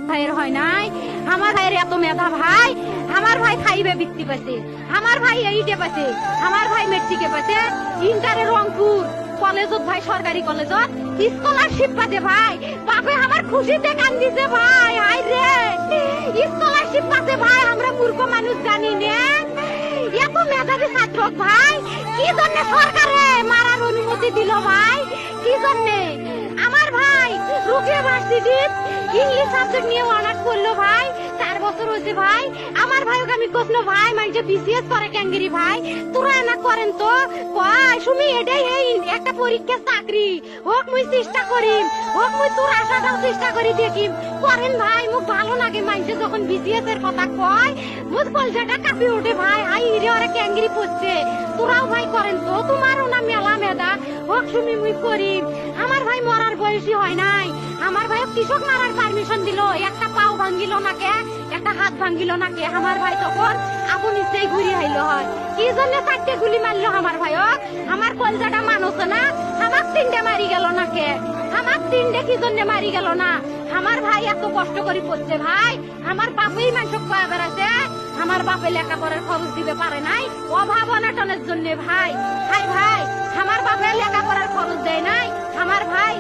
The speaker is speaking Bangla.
ভাইয়ের হয় নাই, আমার ভাইয়ের এত মেধা ভাই, আমার ভাই খাইবে বৃত্তি পাচ্ছে, আমার ভাই এইটে পাচ্ছে, আমার ভাই মেট্রিকে পাচ্ছে, ইন্টারে রংপুর কলেজত ভাই সরকারি কলেজত স্কলারশিপ পাচ্ছে ভাই, বাপে আমার খুশিতে কান্দিছে ভাই, হাই রে স্কলারশিপ পাচ্ছে ভাই, আমরা মূর্খ মানুষ জানি না এত মেধাবী ছাত্র ভাই, কি জন্য সরকারে মারার অনুমতি দিল ভাই, কি জন্য? আমার ভাই রুকিয়া ভার্সিটির ইংলিশ সাবজেক্ট নিয়ে অনার্স করলো ভাই, 4 বছর হয়েছে ভাই, আমার ভাইকে আমি কইলো ভাই মানে বিসিএস করে ক্যাঙ্গেরি ভাই, তোরা না করেন তো কয় শুনি এটাই এই একটা পরীক্ষা চাকরি হোক, মুই চেষ্টা করিম হোক, মুই তোর আশাটাও চেষ্টা করি দেখিম, করেন ভাই মুখ ভালো লাগে মাইনছে যখন বিসিএস এর কথা কয়, মুখ কলজাটা কাঁপি ওঠে ভাই, হাই রে ওরা ক্যাঙ্গেরি পড়ছে, তোরাও ভাই করেন তো, তোমারও না মেলা মেধা হোক, শুনি মুই করিম। আমার ভাই মরার বয়সী হয় নাই, আমার ভাই কৃষক মারার পারমিশন দিল, একটা পাও ভাঙ্গিল নাকে, একটা হাত ভাঙ্গিল নাকে, আমার ভাই তখন আপন ইচ্ছেই ঘুরি আইলো হয়, কি জন্য 4টে গুলি মারলো আমার ভাই, আমার কলজাটা মানুষ না, আমার 3টে মারি গেল নাকে, আমার 3টে কি জন্য মারি গেল না, আমার ভাই এত কষ্ট করে পড়ছে ভাই, আমার বাপেই মানুষ কয়া বেড়াছে, আমার বাপে লেখাপড়ার খরচ দিতে পারে নাই, অভাব অনাটনের জন্য ভাই, হাই ভাই আমার বাপে লেখাপড়ার খরচ দেয় নাই, আমার ভাই